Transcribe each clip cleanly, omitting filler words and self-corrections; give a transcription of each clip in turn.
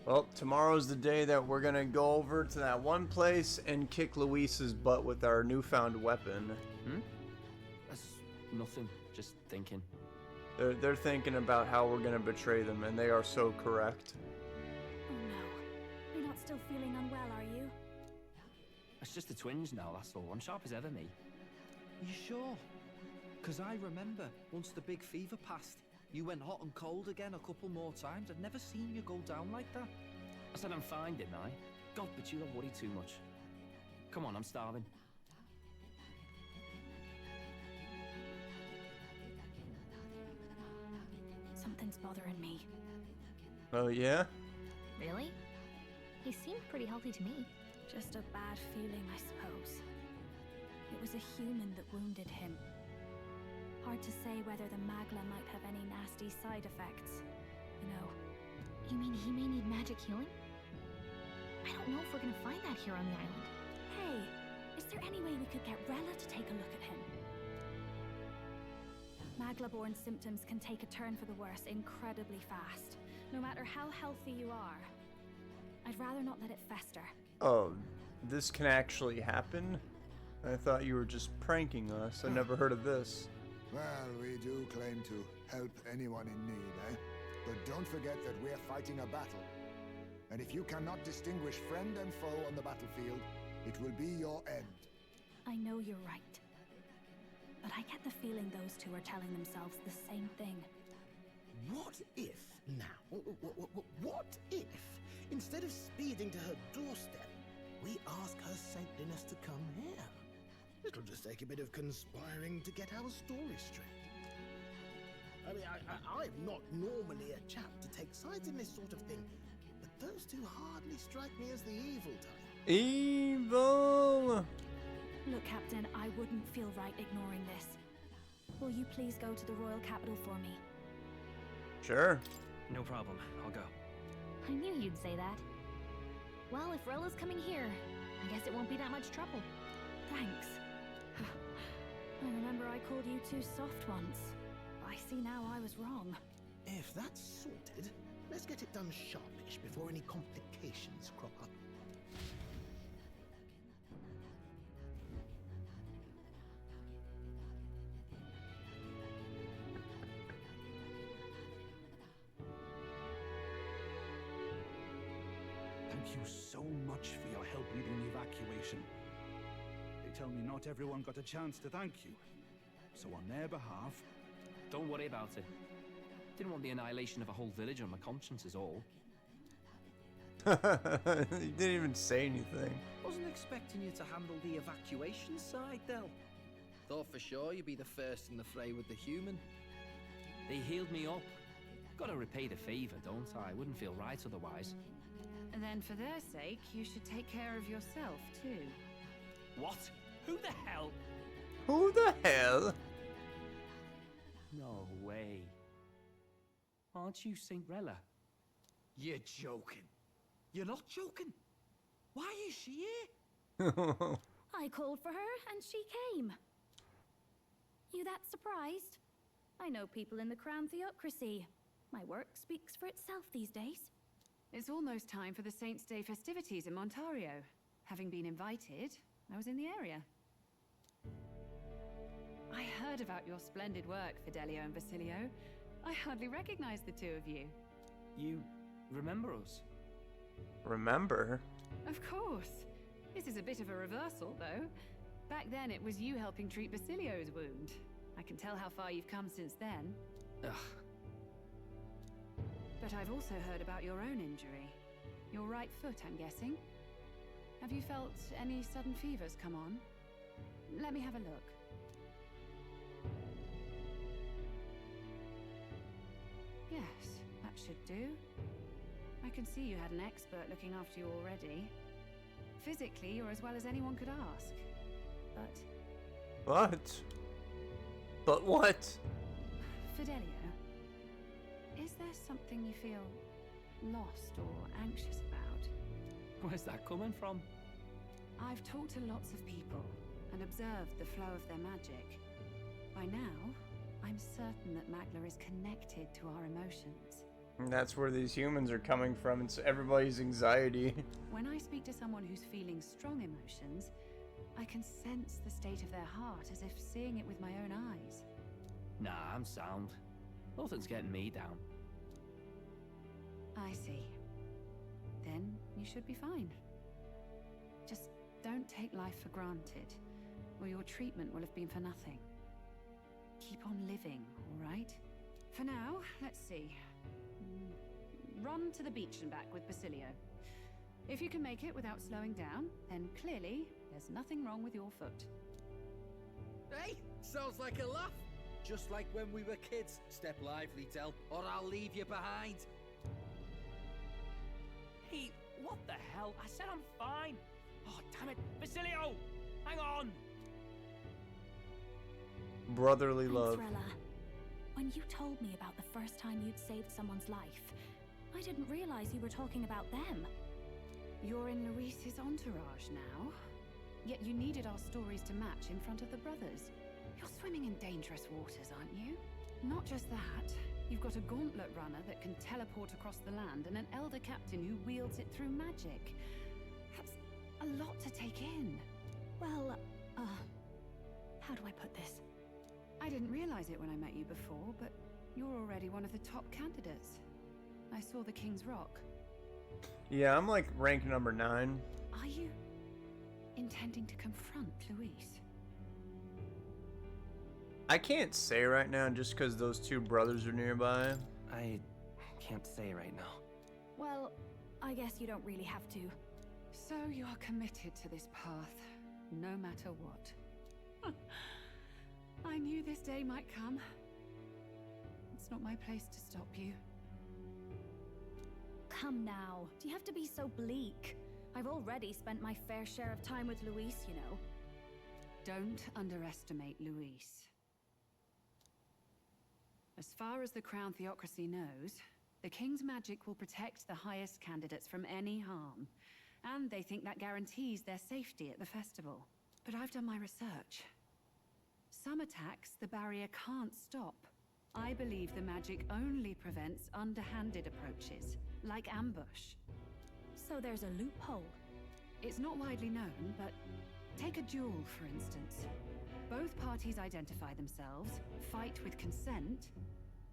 Well, tomorrow's the day that we're gonna go over to that one place and kick Luis's butt with our newfound weapon. That's nothing. Just thinking. They're thinking about how we're gonna betray them, and they are so correct. Oh no. You're not still feeling unwell, are you? It's just the twinge now, that's all. I'm sharp as ever, me. You sure? Because I remember, once the big fever passed, you went hot and cold again a couple more times. I'd never seen you go down like that. I said I'm fine, didn't I? God, but you don't worry too much. Come on, I'm starving. Something's bothering me. Oh yeah? Really? He seemed pretty healthy to me. Just a bad feeling, I suppose. It was a human that wounded him. Hard to say whether the magla might have any nasty side effects. You know. You mean he may need magic healing? I don't know if we're gonna find that here on the island. Hey, is there any way we could get Rella to take a look at him? Magla-borne symptoms can take a turn for the worse incredibly fast, no matter how healthy you are. I'd rather not let it fester. Oh, this can actually happen? I thought you were just pranking us. I never heard of this. Well, we do claim to help anyone in need, eh? But don't forget that we're fighting a battle. And if you cannot distinguish friend and foe on the battlefield, it will be your end. I know you're right. But I get the feeling those two are telling themselves the same thing. What if, now, what if, instead of speeding to her doorstep, we ask her saintliness to come here? It'll just take a bit of conspiring to get our story straight. I mean, I'm not normally a chap to take sides in this sort of thing, but those two hardly strike me as the evil type. Evil! Look, Captain, I wouldn't feel right ignoring this. Will you please go to the royal capital for me? Sure. No problem. I'll go. I knew you'd say that. Well, if Rella's coming here, I guess it won't be that much trouble. Thanks. I remember I called you too soft once. I see now I was wrong. If that's sorted, let's get it done sharpish before any complications crop up. Thank you so much for your help leading the evacuation. They tell me not everyone got a chance to thank you. So on their behalf... Don't worry about it. Didn't want the annihilation of a whole village on my conscience is all. He didn't even say anything. Wasn't expecting you to handle the evacuation side, Del. Thought for sure you'd be the first in the fray with the human. They healed me up. Gotta repay the favor, don't I? Wouldn't feel right otherwise. And then for their sake, you should take care of yourself, too. What? Who the hell? Who the hell? No way. Aren't you Saint Rella? You're joking. You're not joking. Why is she here? I called for her and she came. You that surprised? I know people in the Crown Theocracy. My work speaks for itself these days. It's almost time for the Saints' Day festivities in Montario. Having been invited, I was in the area. I heard about your splendid work, Fidelio and Basilio. I hardly recognized the two of you. You remember us? Remember? Of course. This is a bit of a reversal, though. Back then, it was you helping treat Basilio's wound. I can tell how far you've come since then. Ugh. But I've also heard about your own injury. Your right foot, I'm guessing. Have you felt any sudden fevers come on? Let me have a look. Yes, that should do. I can see you had an expert looking after you already. Physically, you're as well as anyone could ask. But... What? But what? Fidelio, is there something you feel lost or anxious about? Where's that coming from? I've talked to lots of people and observed the flow of their magic. By now, I'm certain that Magla is connected to our emotions. And that's where these humans are coming from. It's everybody's anxiety. When I speak to someone who's feeling strong emotions, I can sense the state of their heart as if seeing it with my own eyes. Nah, I'm sound. Nothing's getting me down. I see. Then you should be fine. Just don't take life for granted, or your treatment will have been for nothing. Keep on living, all right? For now, let's see. Run to the beach and back with Basilio. If you can make it without slowing down, then clearly there's nothing wrong with your foot. Hey, sounds like a laugh. Just like when we were kids. Step lively, Del, or I'll leave you behind. Hey, what the hell? I said I'm fine. Oh, damn it. Basilio! Hang on! Brotherly Thanks, love. Rella. When you told me about the first time you'd saved someone's life, I didn't realize you were talking about them. You're in Luis's entourage now. Yet you needed our stories to match in front of the brothers. You're swimming in dangerous waters, aren't you? Not just that, you've got a gauntlet runner that can teleport across the land and an elder captain who wields it through magic. That's a lot to take in. Well, how do I put this? I didn't realize it when I met you before, but you're already one of the top candidates. I saw the King's Rock. Yeah, I'm like rank number 9. Are you intending to confront Luis? I can't say right now just because those two brothers are nearby. I can't say right now. Well, I guess you don't really have to. So you're committed to this path, no matter what. I knew this day might come. It's not my place to stop you. Come now, do you have to be so bleak? I've already spent my fair share of time with Luis, you know. Don't underestimate Luis. As far as the Crown Theocracy knows, the King's magic will protect the highest candidates from any harm. And they think that guarantees their safety at the festival. But I've done my research. Some attacks the barrier can't stop. I believe the magic only prevents underhanded approaches, like ambush. So there's a loophole. It's not widely known, but take a duel, for instance. Both parties identify themselves, fight with consent,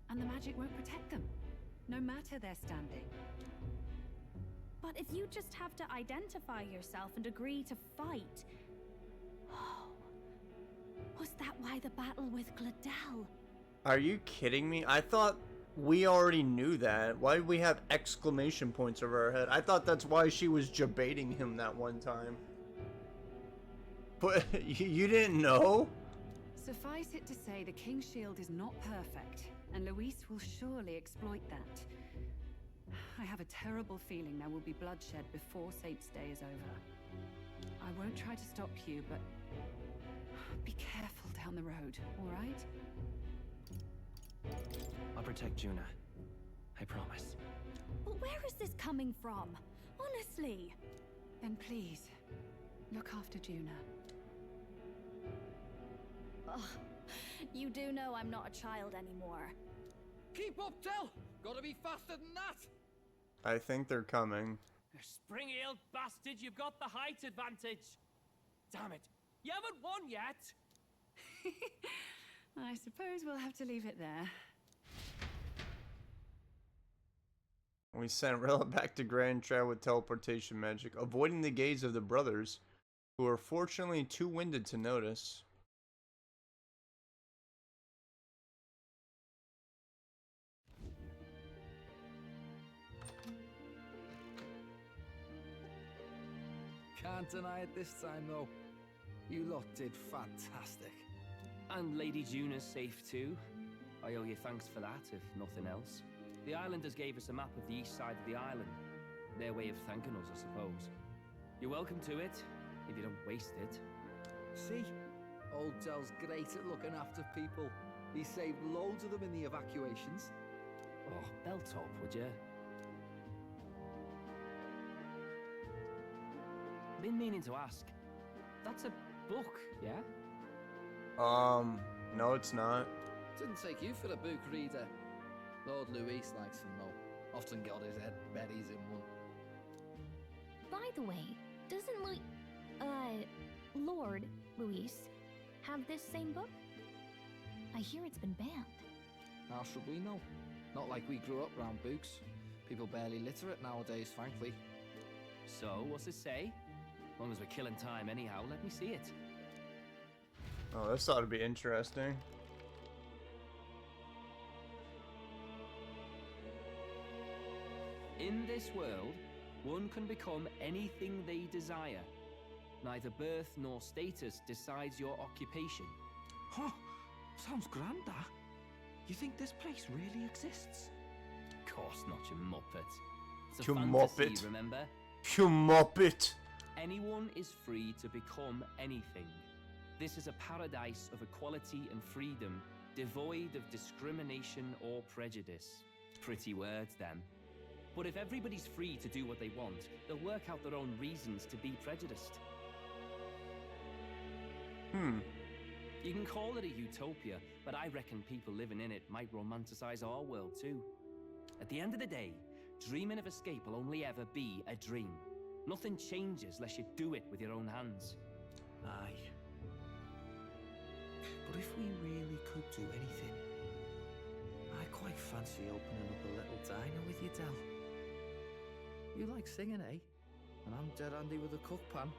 and the magic won't protect them, no matter their standing. But if you just have to identify yourself and agree to fight... Oh, was that why the battle with Gladel? Are you kidding me? I thought we already knew that. Why did we have exclamation points over our head? I thought that's why she was debating him that one time. But you didn't know? Suffice it to say, the King's Shield is not perfect, and Luis will surely exploit that. I have a terrible feeling there will be bloodshed before Saint's Day is over. I won't try to stop you, but be careful down the road, all right? I'll protect Juna. I promise. But where is this coming from? Honestly. Then please, look after Juna. Ugh, you do know I'm not a child anymore. Keep up, Del! Gotta be faster than that! I think they're coming. Spring-heeled bastard, you've got the height advantage. Damn it. You haven't won yet. I suppose we'll have to leave it there. We sent Rella back to Grand Trail with teleportation magic, avoiding the gaze of the brothers, who are fortunately too winded to notice. Can't deny it this time, though. You lot did fantastic. And Lady Juna's safe too. I owe you thanks for that, if nothing else. The islanders gave us a map of the east side of the island. Their way of thanking us, I suppose. You're welcome to it, if you don't waste it. See? Old Del's great at looking after people. He saved loads of them in the evacuations. Oh, belt up, would you? Been meaning to ask. That's a book, yeah? No, it's not. Didn't take you for a book reader. Lord Luis likes them, though. often got his head buried in one. By the way, doesn't Lord Luis have this same book? I hear it's been banned. How should we know? Not like we grew up round books. People barely literate nowadays, frankly. So, what's it say? As long as we're killing time anyhow, let me see it. Oh, this ought to be interesting. In this world, one can become anything they desire. Neither birth nor status decides your occupation. Huh? Sounds grand, that. You think this place really exists? Of course not, you muppet. It's a You fantasy, muppet. remember? You muppet. Anyone is free to become anything. This is a paradise of equality and freedom, devoid of discrimination or prejudice. Pretty words, them. But if everybody's free to do what they want, they'll work out their own reasons to be prejudiced. You can call it a utopia, but I reckon people living in it might romanticize our world too. At the end of the day, dreaming of escape will only ever be a dream. Nothing changes unless you do it with your own hands. Aye. But if we really could do anything, I quite fancy opening up a little diner with you, Del. You like singing, eh? And I'm dead handy with a cook pan.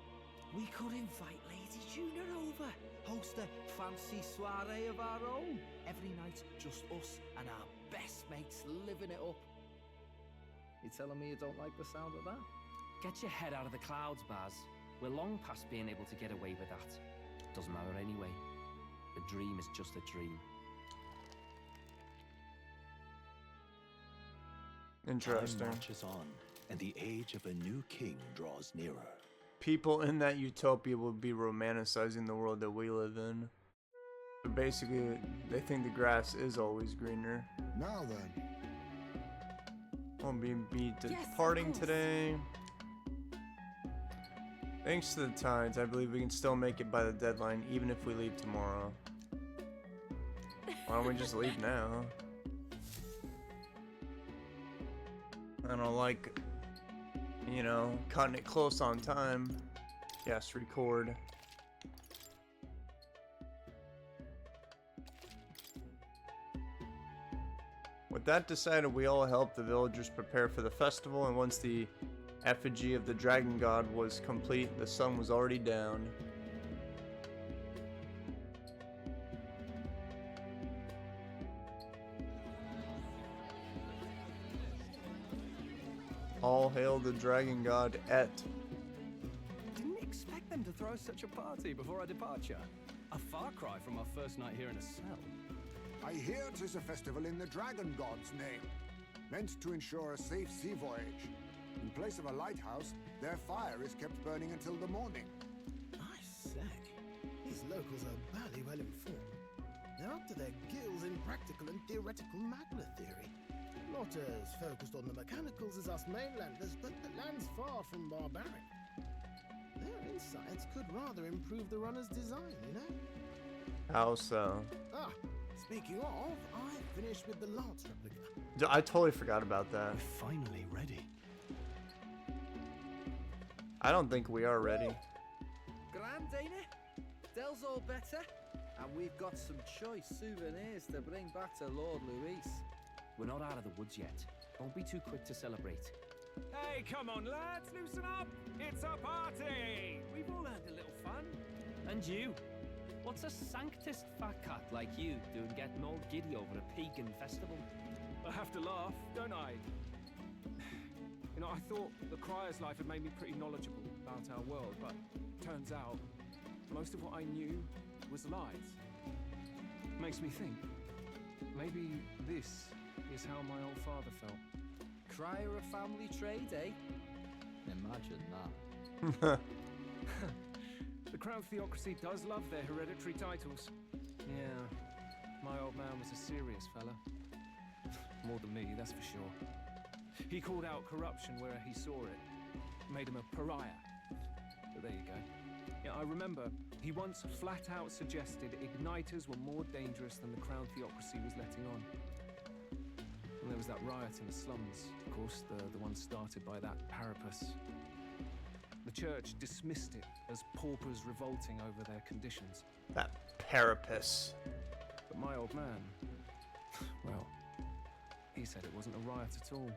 We could invite Lady Juna over, host a fancy soiree of our own. Every night, just us and our best mates living it up. You telling me you don't like the sound of that? Get your head out of the clouds, Baz. We're long past being able to get away with that. Doesn't matter anyway. The dream is just a dream. Interesting. Time marches on, and the age of a new king draws nearer. People in that utopia will be romanticizing the world that we live in. So basically, they think the grass is always greener. Now then. Won't be departing today. Thanks to the tides, I believe we can still make it by the deadline, even if we leave tomorrow. Why don't we just leave now? I don't like, you know, cutting it close on time. Yes, record. With that decided, we all helped the villagers prepare for the festival, and once the effigy of the dragon god was complete, the sun was already down. All hail the dragon god Et. Didn't expect them to throw such a party before our departure. A far cry from our first night here in a cell. I hear 'tis a festival in the dragon god's name, meant to ensure a safe sea voyage. In place of a lighthouse, their fire is kept burning until the morning. I say, these locals are barely well informed. They're up to their gills in practical and theoretical magna theory. Not as focused on the mechanicals as us mainlanders, but the land's far from barbaric. Their insights could rather improve the runner's design, you know? How so? Ah, speaking of, I finished with the lance replica. I totally forgot about that. We're finally ready. I don't think we are ready. Grand, ain't it? Del's all better. And we've got some choice souvenirs to bring back to Lord Luis. We're not out of the woods yet. Don't be too quick to celebrate. Hey, come on, lads, loosen up! It's a party! We've all had a little fun. And you? What's a sanctist fat cat like you doing getting all giddy over a pagan festival? I have to laugh, don't I? You know, I thought the Crier's life had made me pretty knowledgeable about our world, but turns out most of what I knew was lies. Makes me think, maybe this is how my old father felt. Crier a family trade, eh? Imagine that. The Crown Theocracy does love their hereditary titles. Yeah, my old man was a serious fella. More than me, that's for sure. He called out corruption where he saw it. Made him a pariah. But there you go. Yeah, I remember he once flat out suggested igniters were more dangerous than the Crown Theocracy was letting on. And there was that riot in the slums, of course, the one started by that Parapus. The church dismissed it as paupers revolting over their conditions. That Parapus. But my old man, well, he said it wasn't a riot at all.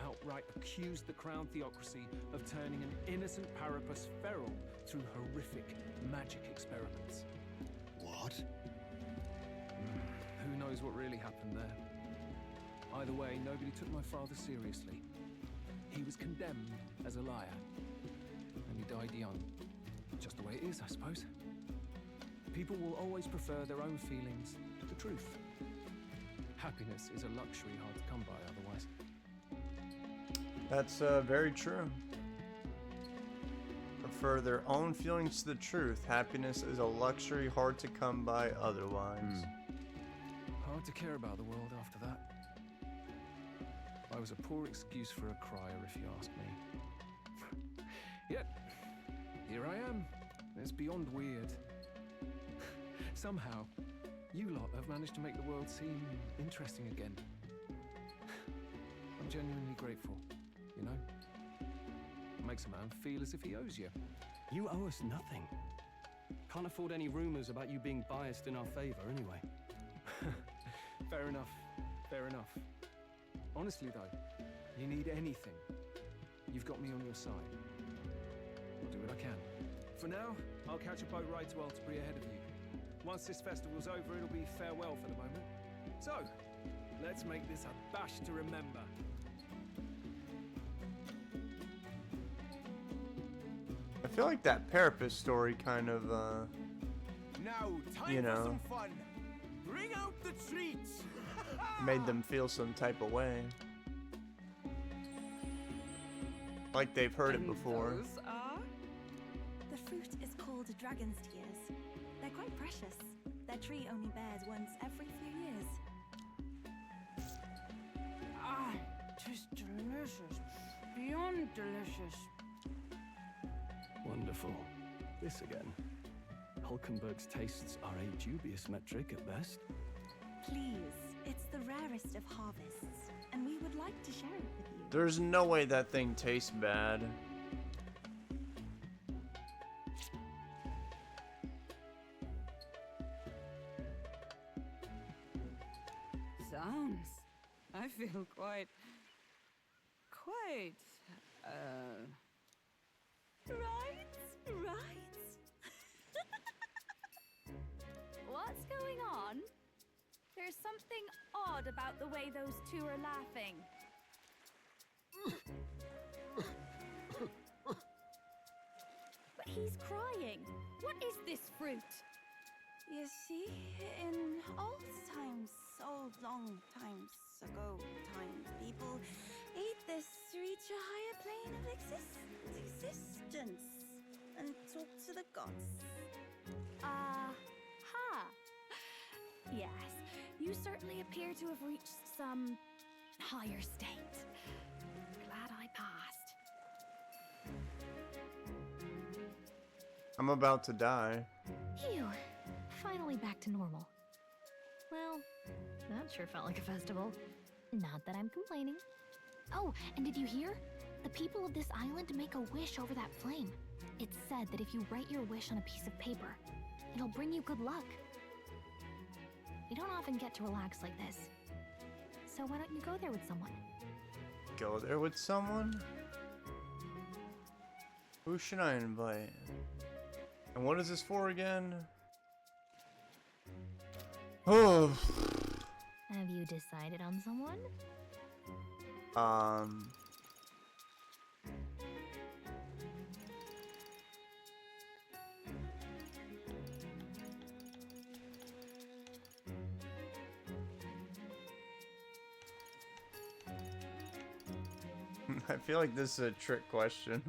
Outright accused the crown theocracy of turning an innocent Parapus feral through horrific magic experiments. What? Who knows what really happened there? Either way, nobody took my father seriously. He was condemned as a liar. And he died young. Just the way it is, I suppose. People will always prefer their own feelings to the truth. Happiness is a luxury hard to come by otherwise. That's very true. Prefer their own feelings to the truth. Happiness is a luxury hard to come by otherwise. Hard to care about the world after that. I was a poor excuse for a crier, if you ask me. Yet, here I am. It's beyond weird. Somehow, you lot have managed to make the world seem interesting again. I'm genuinely grateful, you know? It makes a man feel as if he owes you. You owe us nothing. Can't afford any rumors about you being biased in our favor, anyway. Fair enough. Fair enough. Honestly, though, you need anything, you've got me on your side. I'll do what I can. For now, I'll catch a boat ride to Altabria ahead of you. Once this festival's over, it'll be farewell for the moment. So, let's make this a bash to remember. I feel like that Parapus story kind of, now, time you for know, some fun. Bring out the treats. made them feel some type of way. Like they've heard it before. Those are? The fruit is called dragon's tears. They're quite precious. Their tree only bears once every few years. Ah, just delicious. Beyond delicious. Wonderful. This again. Hulkenberg's tastes are a dubious metric at best. Please, it's the rarest of harvests, and we would like to share it with you. There's no way that thing tastes bad. Sounds. I feel quite... Right. What's going on? There's something odd about the way those two are laughing. But he's crying. What is this fruit? You see, in old times, old long times ago, people ate this to reach a higher plane of existence and talk to the gods. Aha! Yes, you certainly appear to have reached some higher state. Glad I passed. I'm about to die. Phew. Finally back to normal. Well, that sure felt like a festival. Not that I'm complaining. Oh, and did you hear? The people of this island make a wish over that flame. It's said that if you write your wish on a piece of paper, it'll bring you good luck. We don't often get to relax like this. So why don't you go there with someone? Go there with someone? Who should I invite? And what is this for again? Oh. Have you decided on someone? I feel like this is a trick question.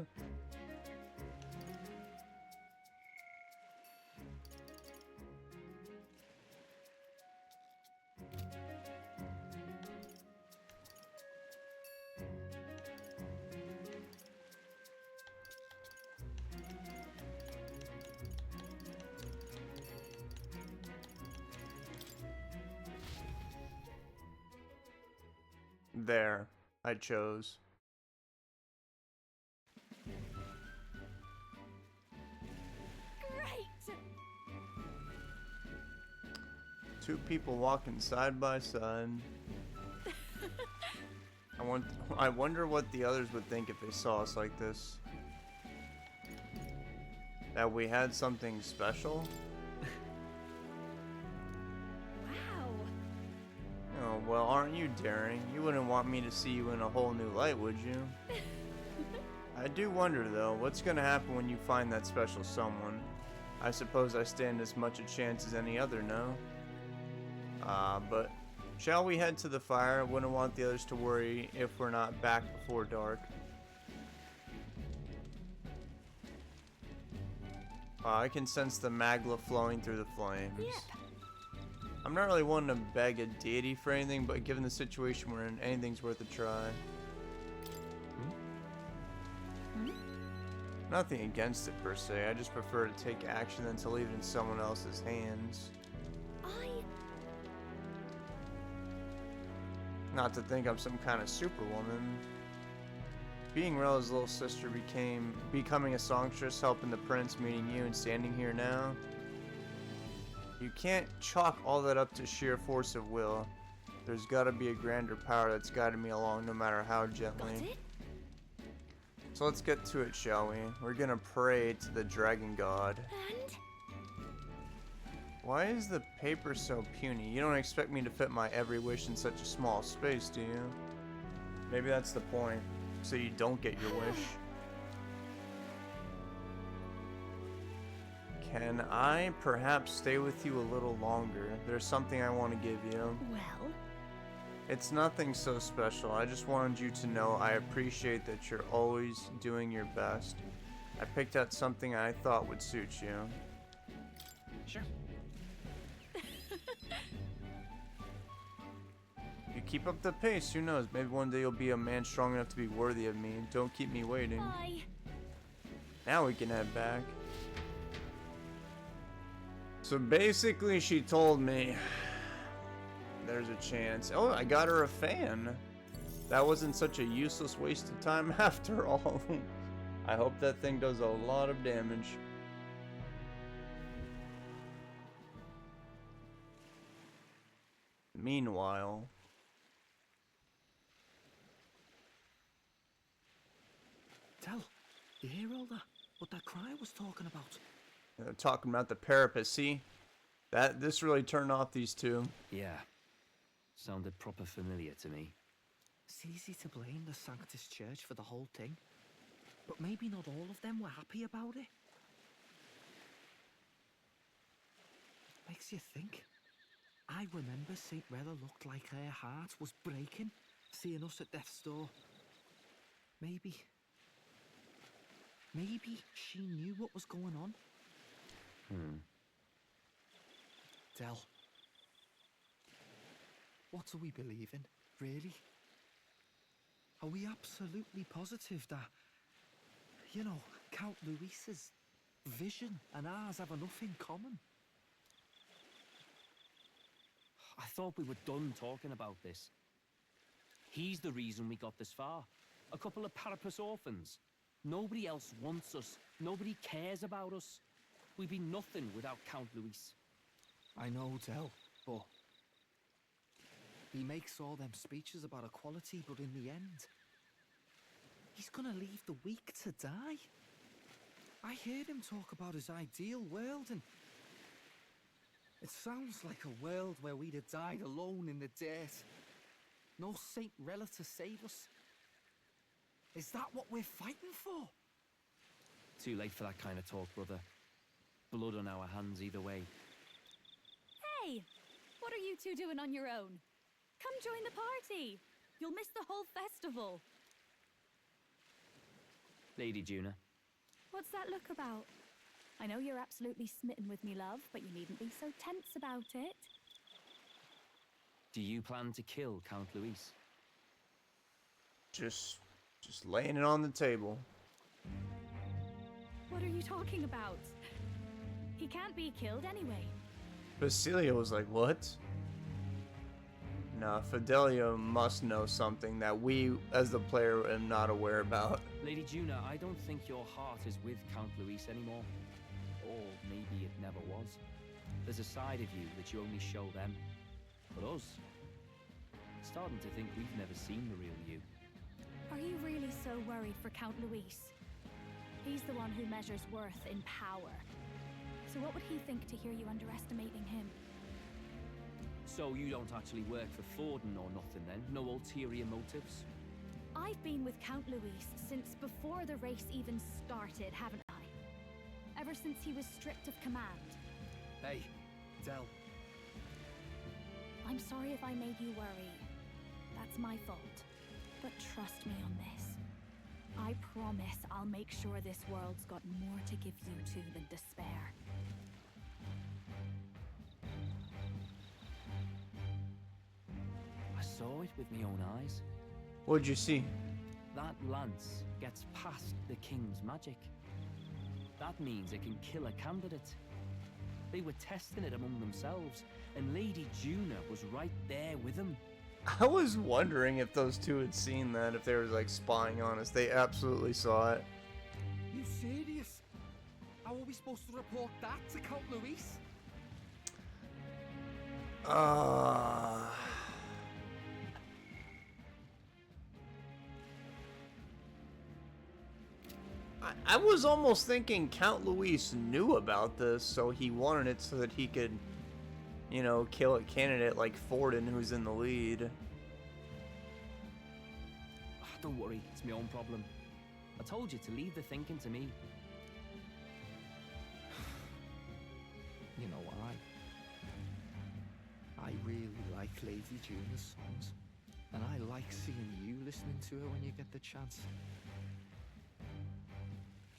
There, I chose. Great! Two people walking side by side. I wonder what the others would think if they saw us like this. That we had something special? Wow! Oh, well, aren't you daring? You wouldn't want me to see you in a whole new light, would you? I do wonder, though, what's gonna happen when you find that special someone? I suppose I stand as much a chance as any other, no? But shall we head to the fire? I wouldn't want the others to worry if we're not back before dark. I can sense the magla flowing through the flames. Yep. I'm not really wanting to beg a deity for anything, but given the situation we're in, anything's worth a try. Nothing against it per se, I just prefer to take action than to leave it in someone else's hands. Not to think I'm some kind of superwoman. Being Rella's little sister becoming a songstress, helping the prince, meeting you, and standing here now. You can't chalk all that up to sheer force of will. There's gotta be a grander power that's guided me along no matter how gently. So let's get to it, shall we? We're gonna pray to the dragon god. And? Why is the paper so puny? You don't expect me to fit my every wish in such a small space, do you? Maybe that's the point, so you don't get your wish. Can I perhaps stay with you a little longer? There's something I want to give you. Well? It's nothing so special. I just wanted you to know I appreciate that you're always doing your best. I picked out something I thought would suit you. Sure. You keep up the pace, who knows? Maybe one day you'll be a man strong enough to be worthy of me. Don't keep me waiting. Bye. Now we can head back. So basically she told me there's a chance. Oh, I got her a fan. That wasn't such a useless waste of time after all. I hope that thing does a lot of damage. Meanwhile, Tell, you hear all that? What that cry was talking about? talking about the parapet, see? This really turned off these two. Yeah. Sounded proper familiar to me. It's easy to blame the Sanctus Church for the whole thing, but maybe not all of them were happy about it. Makes you think. I remember St. Rella looked like her heart was breaking, seeing us at death's door. Maybe she knew what was going on. Del, what do we believe in, really? Are we absolutely positive that, you know, Count Luis's vision and ours have enough in common? I thought we were done talking about this. He's the reason we got this far. A couple of Parapus orphans. Nobody else wants us. Nobody cares about us. We'd be nothing without Count Luis. I know, Del, but he makes all them speeches about equality, but in the end, he's gonna leave the weak to die. I heard him talk about his ideal world, and it sounds like a world where we'd have died alone in the dirt. No Saint Rella to save us. Is that what we're fighting for? Too late for that kind of talk, brother. Blood on our hands either way. Hey! What are you two doing on your own? Come join the party! You'll miss the whole festival. Lady Juna. What's that look about? I know you're absolutely smitten with me, love, but you needn't be so tense about it. Do you plan to kill Count Luis? Just laying it on the table. What are you talking about? He can't be killed anyway. Basilia was like, what? No, Fidelio must know something that we, as the player, am not aware about. Lady Juna, I don't think your heart is with Count Luis anymore. Or maybe it never was. There's a side of you that you only show them. But us, starting to think we've never seen the real you. Are you really so worried for Count Luis? He's the one who measures worth in power. So what would he think to hear you underestimating him? So you don't actually work for Forden or nothing then? No ulterior motives? I've been with Count Luis since before the race even started, haven't I? Ever since he was stripped of command. Hey, Del. I'm sorry if I made you worry. That's my fault. But trust me on this. I promise I'll make sure this world's got more to give you two than despair. I saw it with my own eyes. What'd you see? That lance gets past the king's magic. That means it can kill a candidate. They were testing it among themselves, and Lady Juna was right there with them. I was wondering if those two had seen that, if they were like spying on us. They absolutely saw it. You serious? How are we supposed to report that to Count Luis? I was almost thinking Count Luis knew about this, so he wanted it so that he could, you know, kill a candidate like Forden, who's in the lead. Don't worry, it's my own problem. I told you to leave the thinking to me. You know what? I really like Lady Juna's songs. And I like seeing you listening to her when you get the chance.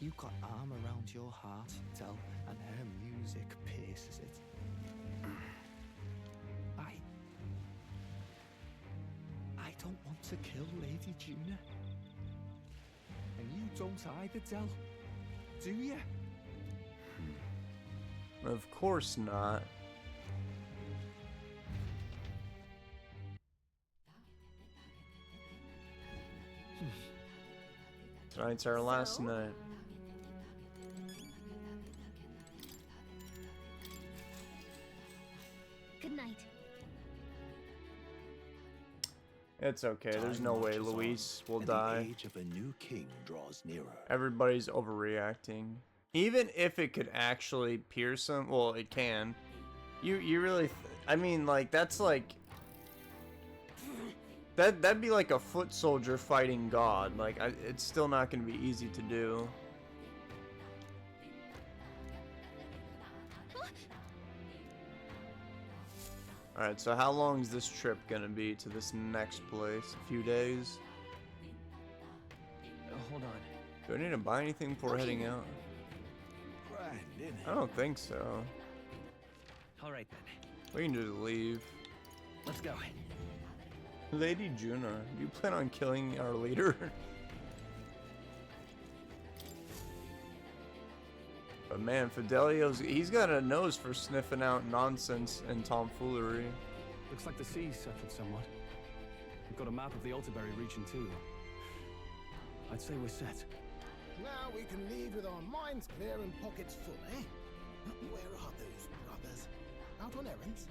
You've got arm around your heart, Del, and her music pierces it. I don't want to kill Lady Juna. And you don't either, Del. Do you? Of course not. Tonight's our last night. Good night. It's okay. There's no way Luis will die. The age of a new king draws nearer. Everybody's overreacting. Even if it could actually pierce him, well, it can. You really, I mean, like, that's like, that'd be like a foot soldier fighting God. Like, it's still not gonna be easy to do. Alright, so how long is this trip gonna be to this next place? A few days? Hold on. Do I need to buy anything before heading out? I don't think so. Alright then. We can just leave. Let's go. Lady Juna, do you plan on killing our leader? But man, he's got a nose for sniffing out nonsense and tomfoolery. Looks like the sea's settled somewhat. We've got a map of the Altaberry region too. I'd say we're set. Now we can leave with our minds clear and pockets full, eh? Where are those brothers? Out on errands?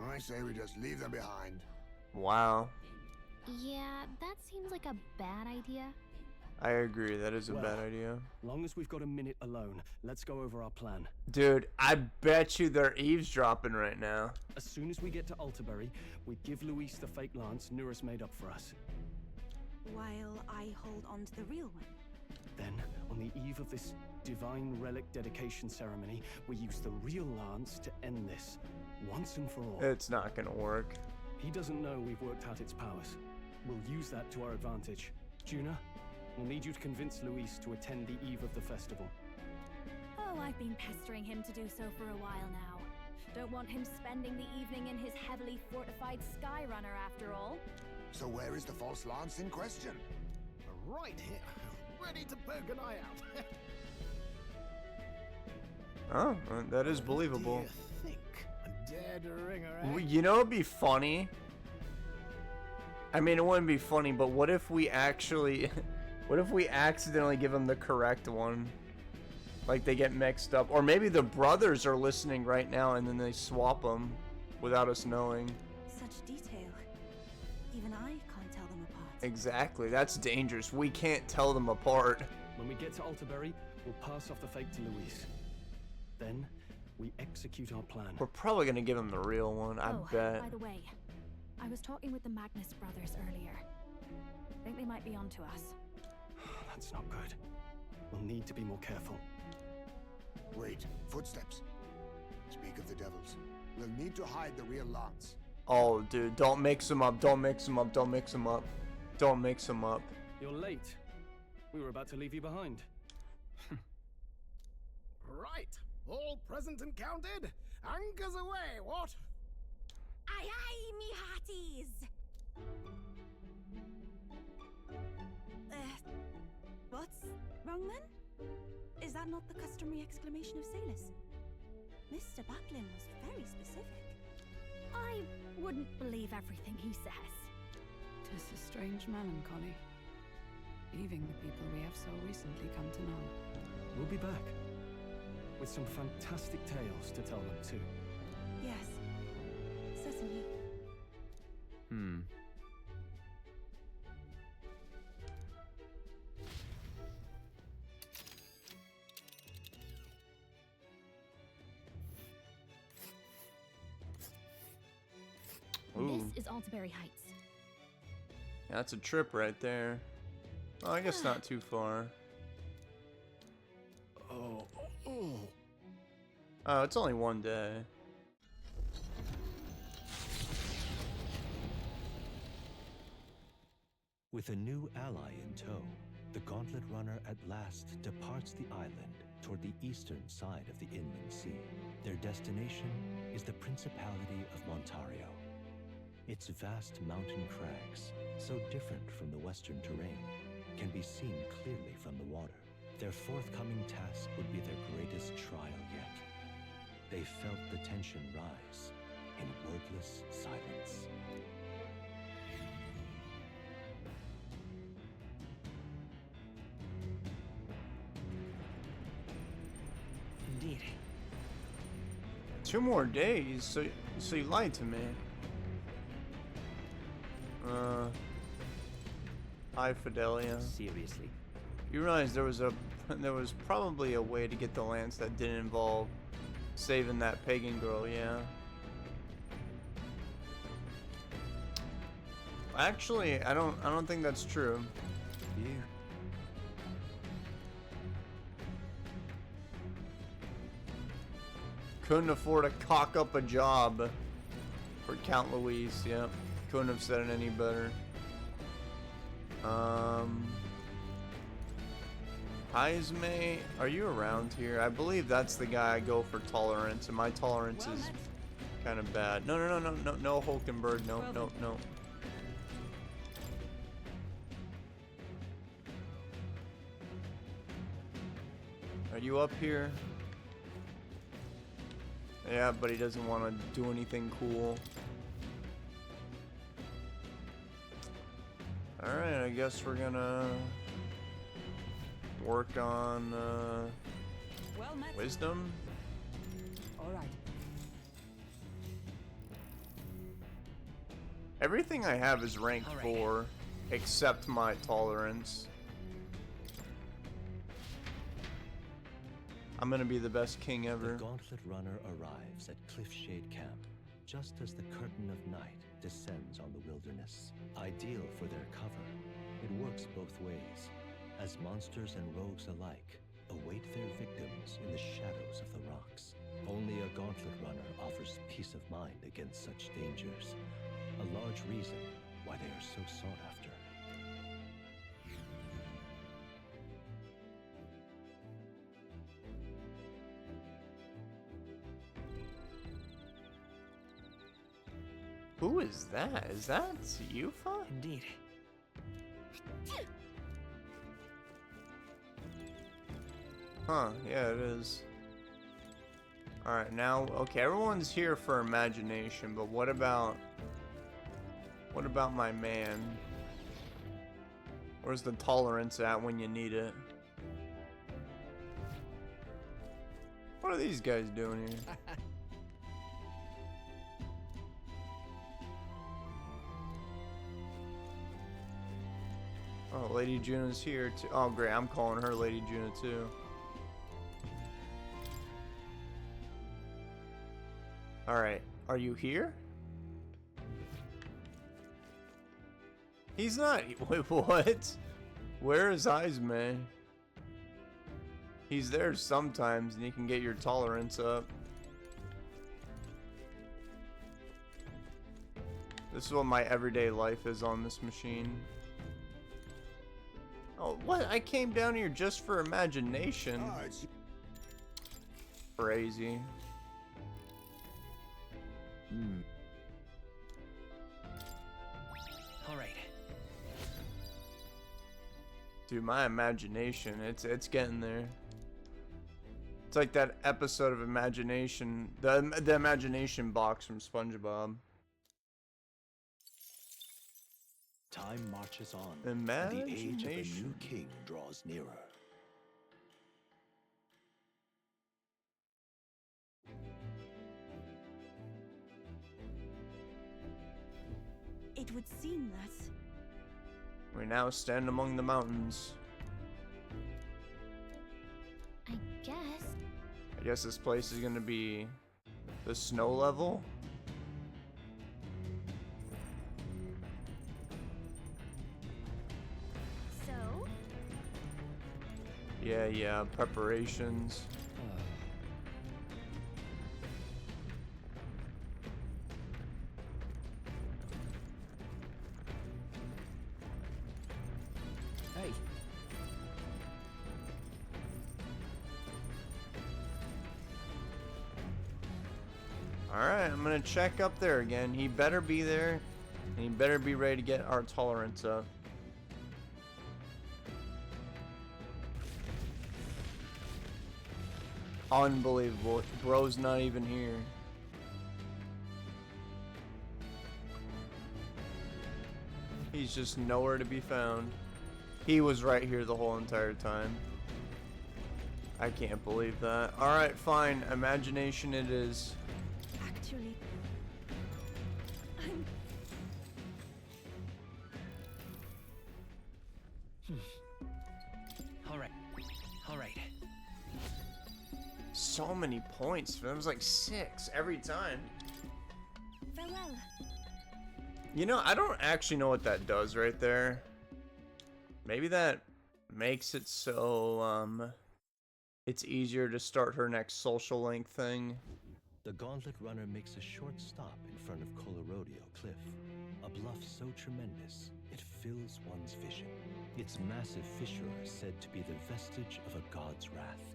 I say we just leave them behind. Wow. Yeah, that seems like a bad idea. I agree, that is a bad idea. Long as we've got a minute alone, let's go over our plan. Dude, I bet you they're eavesdropping right now. As soon as we get to Altaberry, we give Luis the fake lance Nuris made up for us. While I hold on to the real one. Then, on the eve of this divine relic dedication ceremony, we use the real lance to end this, once and for all. It's not gonna work. He doesn't know we've worked out its powers. We'll use that to our advantage. Juna, we'll need you to convince Luis to attend the eve of the festival. Oh, I've been pestering him to do so for a while now. Don't want him spending the evening in his heavily fortified Skyrunner after all. So where is the false lance in question? Right here, ready to poke an eye Oh, out. that is believable. Think? Dare to ring her, eh? You know, it'd be funny I mean, it wouldn't be funny, but what if we actually... what if we accidentally give them the correct one? Like, they get mixed up. Or maybe the brothers are listening right now, and then they swap them without us knowing. Such detail. Even I can't tell them apart. Exactly. That's dangerous. We can't tell them apart. When we get to Alterbury, we'll pass off the fake to Louise. Then, we execute our plan. We're probably going to give them the real one, I bet. By the way, I was talking with the Magnus brothers earlier. I think they might be onto us. That's not good. We'll need to be more careful. Wait, footsteps. Speak of the devils. We'll need to hide the real Lance. Oh, dude, don't mix them up. Don't mix them up. Don't mix them up. Don't mix them up. You're late. We were about to leave you behind. Right. All present and counted? Anchors away, what? Aye, aye, me hearties! What's wrong then? Is that not the customary exclamation of sailors? Mr. Buckland was very specific. I wouldn't believe everything he says. 'Tis a strange melancholy, leaving the people we have so recently come to know. We'll be back with some fantastic tales to tell them too. Yes, certainly. Ooh. This is Altaberry Heights. Yeah, that's a trip right there. Oh, I guess not too far. Oh, it's only one day. With a new ally in tow, the Gauntlet Runner at last departs the island toward the eastern side of the inland sea. Their destination is the Principality of Montario. Its vast mountain crags, so different from the western terrain, can be seen clearly from the water. Their forthcoming task would be their greatest trial yet. They felt the tension rise in wordless silence. Indeed. 2 more days? So you lied to me. Hi, Fidelia. Seriously? You realize there was probably a way to get the lance that didn't involve saving that pagan girl, yeah? Actually, I don't think that's true. You. Couldn't afford to cock up a job for Count Louise, yep. Couldn't have said it any better. Heisme, are you around here? I believe that's the guy I go for tolerance, and my tolerance is kind of bad. No, Hulkenberg, no. Are you up here? Yeah, but he doesn't want to do anything cool. Alright, I guess we're gonna work on wisdom. Alright. Everything I have is rank 4, except my tolerance. I'm gonna be the best king ever. The Gauntlet Runner arrives at Cliffshade Camp, just as the curtain of night descends on the wilderness. Ideal for their cover, it works both ways, as monsters and rogues alike await their victims in the shadows of the rocks. Only a Gauntlet Runner offers peace of mind against such dangers, a large reason why they are so sought after. Who is that? Is that Yufa? Indeed. Huh, yeah, it is. Alright, now, okay, everyone's here for imagination, but what about What about my man? Where's the tolerance at when you need it? What are these guys doing here? Oh, Lady Juna's here too. Oh, great. I'm calling her Lady Juna too. Alright. Are you here? He's not. Wait, what? Where is Izme? He's there sometimes and you can get your tolerance up. This is what my everyday life is on this machine. Oh, what? I came down here just for imagination. Crazy. All right. Dude, my imagination, it's getting there. It's like that episode of Imagination, the Imagination box from SpongeBob. Time marches on, and the age of a new king draws nearer. It would seem that We now stand among the mountains. I guess. I guess this place is gonna be the snow level. So? Yeah, preparations. Hey. Alright, I'm gonna check up there again. He better be there, and he better be ready to get our tolerance up. Unbelievable. Bro's not even here. He's just nowhere to be found. He was right here the whole entire time. I can't believe that. Alright, fine. Imagination it is. actually I'm All right. So many points. It was like 6 every time. farewell. You know, I don't actually know what that does right there. Maybe that makes it so, it's easier to start her next social link thing. The Gauntlet Runner makes a short stop in front of Colorodeo Cliff, a bluff so tremendous it fills one's vision. Its massive fissure is said to be the vestige of a god's wrath,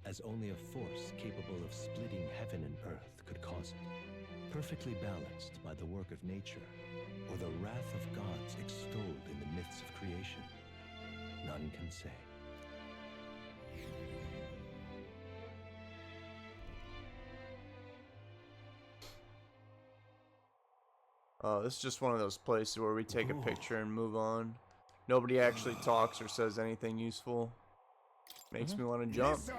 as only a force capable of splitting heaven and earth could cause it. Perfectly balanced by the work of nature, or the wrath of gods extolled in the myths of creation, none can say. This is just one of those places where we take a picture and move on. Nobody actually talks or says anything useful. Makes me want to jump. Listen.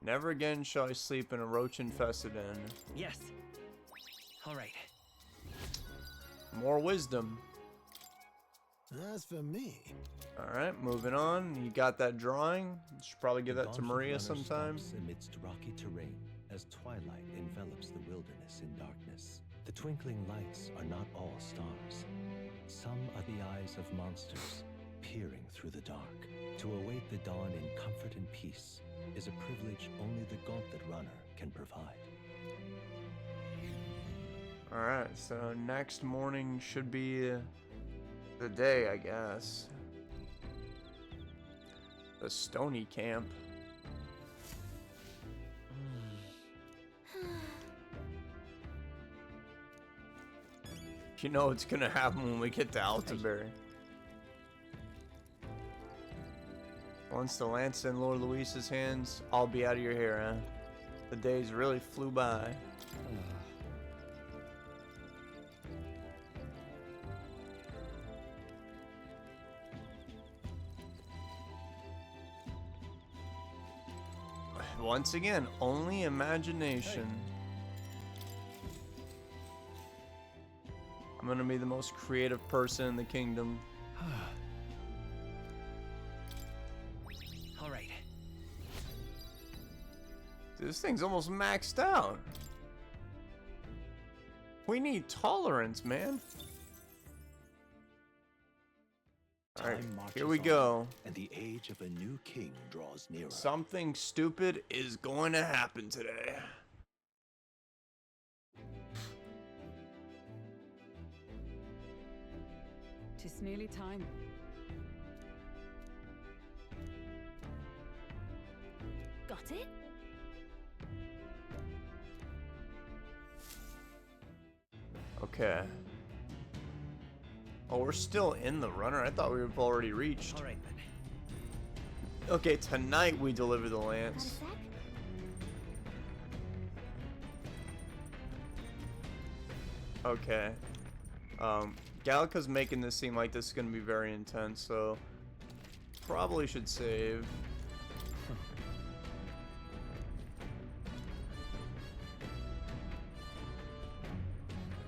Never again shall I sleep in a roach-infested inn. Yes. All right. More wisdom. As for me, Alright, moving on. You got that drawing? Should probably give The that to Gauntlet Maria Runner sometime. stops amidst rocky terrain as twilight envelops the wilderness in darkness. The twinkling lights are not all stars. Some are the eyes of monsters, peering through the dark. To await the dawn in comfort and peace is a privilege only the Gauntlet Runner can provide. Alright, so next morning should be the day, I guess. The Stony Camp. You know what's gonna happen when we get to Altaberry. Once the lance in Lord Luis's hands, I'll be out of your hair, huh? The days really flew by. Once again, only imagination. I'm gonna be the most creative person in the kingdom. All right. This thing's almost maxed out. We need tolerance, man. Alright, here we go. And the age of a new king draws nearer. Something stupid is going to happen today. Tis nearly time. Got it? Okay. Oh, we're still in the runner. I thought we've already reached. All right then. Okay, tonight we deliver the lance. Okay. Gallica's making this seem like this is gonna be very intense, so probably should save.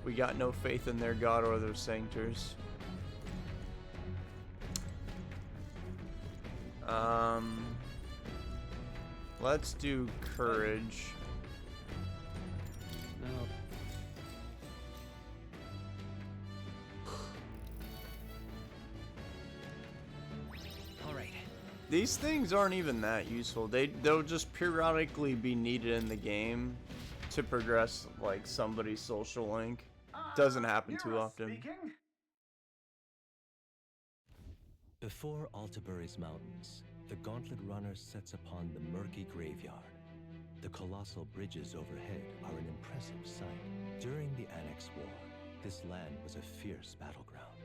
We got no faith in their god or their sanctors. Let's do courage. No. All right. These things aren't even that useful. They'll just periodically be needed in the game to progress like somebody's social link. Doesn't happen too often. Before Altabury's mountains, the Gauntlet Runner sets upon the murky graveyard. The colossal bridges overhead are an impressive sight. During the Annex War, this land was a fierce battleground.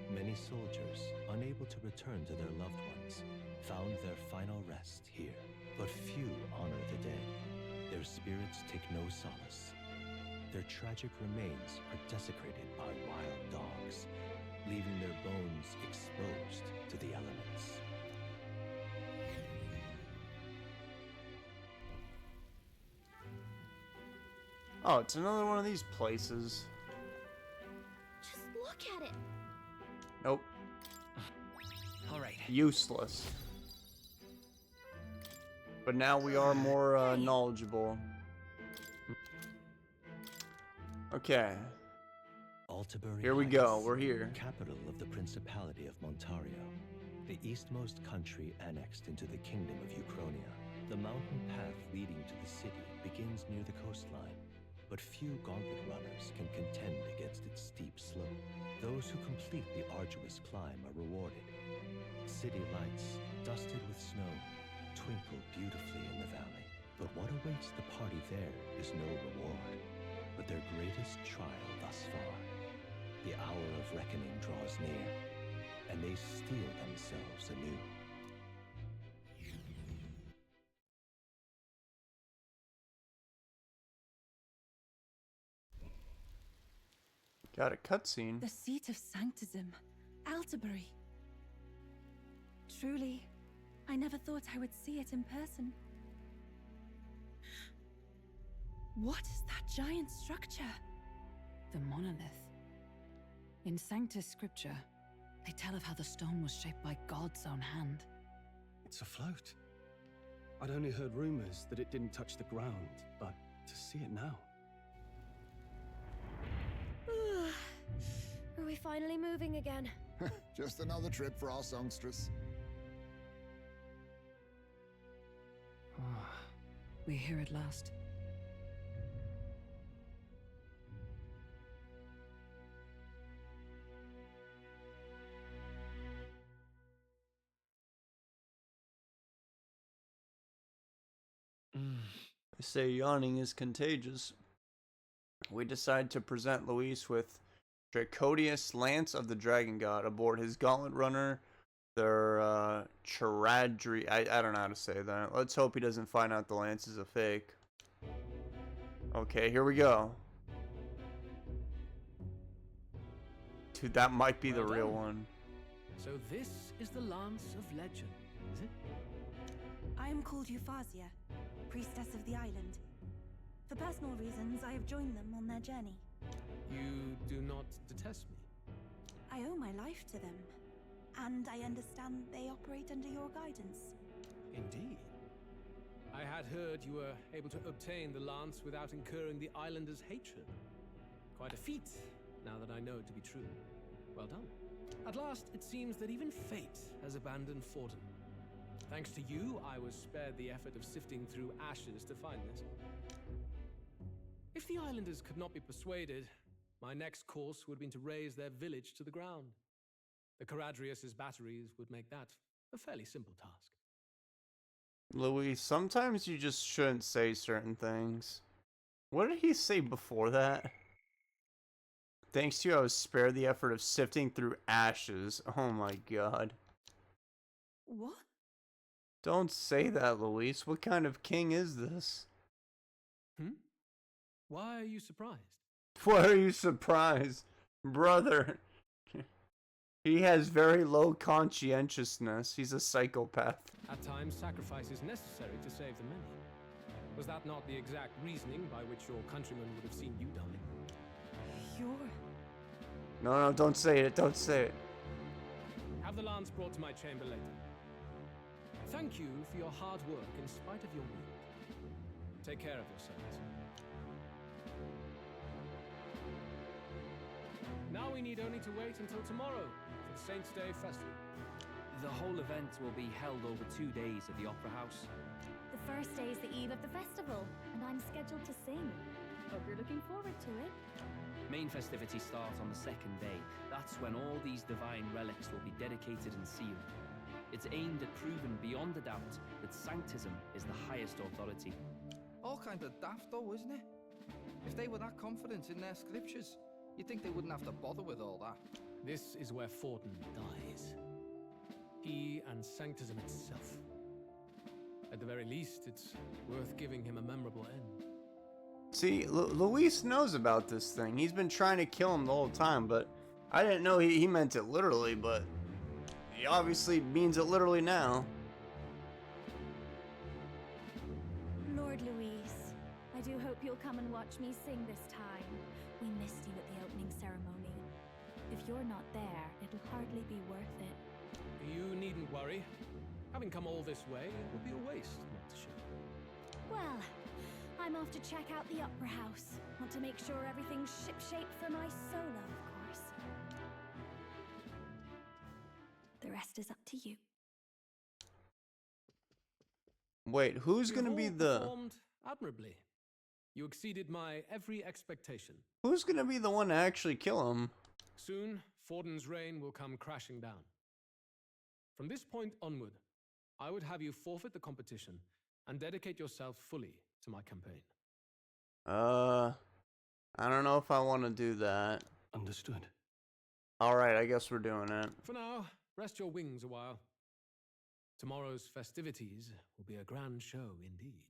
Many soldiers, unable to return to their loved ones, found their final rest here. But few honor the dead. Their spirits take no solace. Their tragic remains are desecrated by wild dogs, leaving their bones exposed to the elements. Oh, it's another one of these places. Just look at it. Nope. All right. Useless. But now we are more knowledgeable. Okay. Altabury Here we go. Heights, We're here. Capital of the Principality of Montario, the eastmost country annexed into the Kingdom of Uchronia. The mountain path leading to the city begins near the coastline, but few Gauntlet runners can contend against its steep slope. Those who complete the arduous climb are rewarded. City lights, dusted with snow, twinkle beautifully in the valley. But what awaits the party there is no reward, but their greatest trial thus far. The hour of reckoning draws near, and they steel themselves anew. Got a cutscene. The seat of sanctism, Altabury. Truly, I never thought I would see it in person. What is that giant structure? The monolith. In Sanctus Scripture, they tell of how the stone was shaped by God's own hand. It's afloat. I'd only heard rumors that it didn't touch the ground, but to see it now. Are we finally moving again? Just another trip for our songstress. We're here at last. They say yawning is contagious. We decide to present Luis with Dracodius, Lance of the Dragon God, aboard his Gauntlet Runner, their Charadri. I don't know how to say that. Let's hope he doesn't find out the lance is a fake. Okay, here we go. Dude, that might be the real one. So this is the Lance of Legend. is it? I am called Euphazia, priestess of the island. For personal reasons, I have joined them on their journey. You do not detest me? I owe my life to them, and I understand they operate under your guidance. Indeed. I had heard you were able to obtain the lance without incurring the islanders' hatred. Quite a feat, now that I know it to be true. Well done. At last, it seems that even fate has abandoned Forden. Thanks to you, I was spared the effort of sifting through ashes to find this. If the islanders could not be persuaded, my next course would have been to raze their village to the ground. The Caradrius' batteries would make that a fairly simple task. Louis, sometimes you just shouldn't say certain things. What did he say before that? Thanks to you, I was spared the effort of sifting through ashes. Oh my god. What? Don't say that, Luis. What kind of king is this? Why are you surprised? Why are you surprised? Brother. He has very low conscientiousness. He's a psychopath. At times, sacrifice is necessary to save the many. Was that not the exact reasoning by which your countrymen would have seen you die? You're... No, don't say it. Don't say it. Have the lance brought to my chamber later. Thank you for your hard work in spite of your wound. Take care of yourselves. Now we need only to wait until tomorrow for the Saints' Day Festival. The whole event will be held over 2 days at the Opera House. The first day is the eve of the festival, and I'm scheduled to sing. Hope you're looking forward to it. Main festivities start on the second day. That's when all these divine relics will be dedicated and sealed. It's aimed at proving beyond a doubt that sanctism is the highest authority. All kind of daft though, isn't it? If they were that confident in their scriptures, you'd think they wouldn't have to bother with all that. This is where Forden dies. He and sanctism itself. At the very least, it's worth giving him a memorable end. See, Luis knows about this thing. He's been trying to kill him the whole time, but I didn't know he meant it literally, but he obviously means it literally now. Lord Louise, I do hope you'll come and watch me sing this time. We missed you at the opening ceremony. If you're not there, it'll hardly be worth it. You needn't worry. Having come all this way, it would be a waste not to show. Well, I'm off to check out the Opera House. Want to make sure everything's shipshape for my solo, of course. The rest is up to you. Wait, who's gonna be the... Performed admirably. You exceeded my every expectation. Who's gonna be the one to actually kill him? Soon, Forden's reign will come crashing down. From this point onward, I would have you forfeit the competition and dedicate yourself fully to my campaign. I don't know if I want to do that. Understood. Alright, I guess we're doing it. For now, rest your wings a while. Tomorrow's festivities will be a grand show indeed.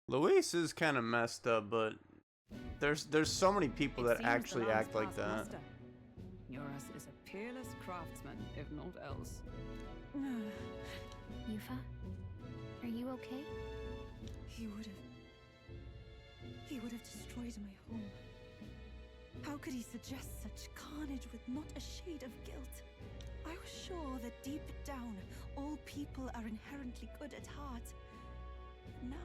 Luis is kind of messed up, but there's so many people that actually act like that. Muster. Eurus is a peerless craftsman, if not else. Yufa, are you okay? He would have destroyed my home. How could he suggest such carnage with not a shade of guilt? I was sure that deep down, all people are inherently good at heart. Now...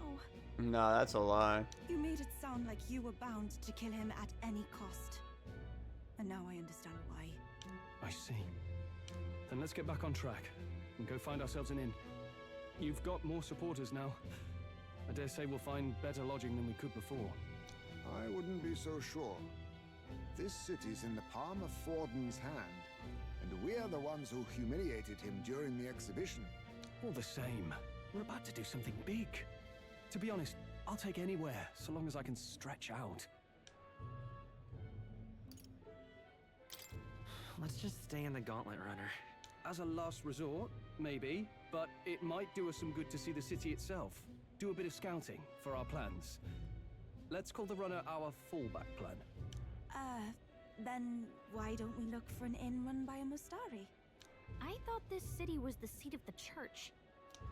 No, that's a lie. You made it sound like you were bound to kill him at any cost. And now I understand why. I see. Then let's get back on track and go find ourselves an inn. You've got more supporters now. I dare say we'll find better lodging than we could before. I wouldn't be so sure. This city's in the palm of Forden's hand, and we're the ones who humiliated him during the exhibition. All the same, we're about to do something big. To be honest, I'll take anywhere, so long as I can stretch out. Let's just stay in the Gauntlet Runner. As a last resort, maybe, but it might do us some good to see the city itself. Do a bit of scouting for our plans. Let's call the runner our fallback plan. Then why don't we look for an inn run by a Mustari? I thought this city was the seat of the church.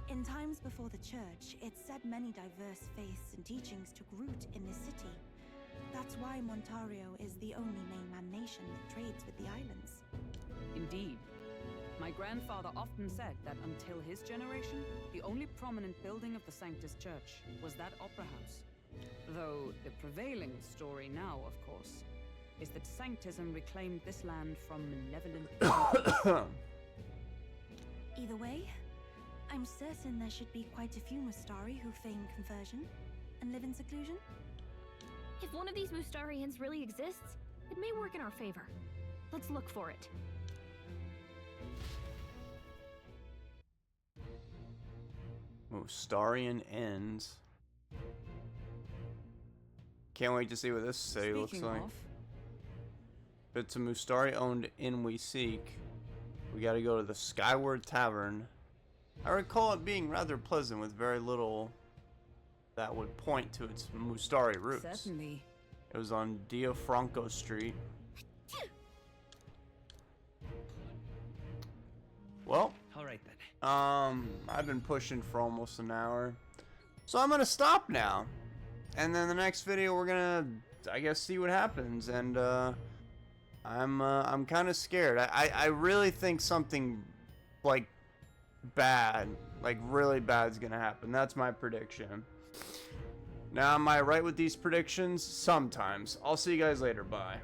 In times before the church, it said many diverse faiths and teachings took root in this city. That's why Montario is the only mainland nation that trades with the islands. Indeed. My grandfather often said that until his generation, the only prominent building of the Sanctus Church was that opera house. Though the prevailing story now, of course, is that Sanctism reclaimed this land from malevolent... Either way, I'm certain there should be quite a few Mustari who feign conversion and live in seclusion. If one of these Mustarians really exists, it may work in our favor. Let's look for it. Mustarian ends. Can't wait to see what this city looks like. If it's a Mustari-owned inn we seek, we gotta go to the Skyward Tavern. I recall it being rather pleasant with very little that would point to its Mustari roots. Certainly. It was on Diafranco Street. Well, all right then. I've been pushing for almost an hour, so I'm gonna stop now. And then the next video we're gonna, I guess, see what happens. And I'm kind of scared. I really think something like bad, like really bad, is gonna happen. That's my prediction. Now, am I right with these predictions? Sometimes. I'll see you guys later. Bye.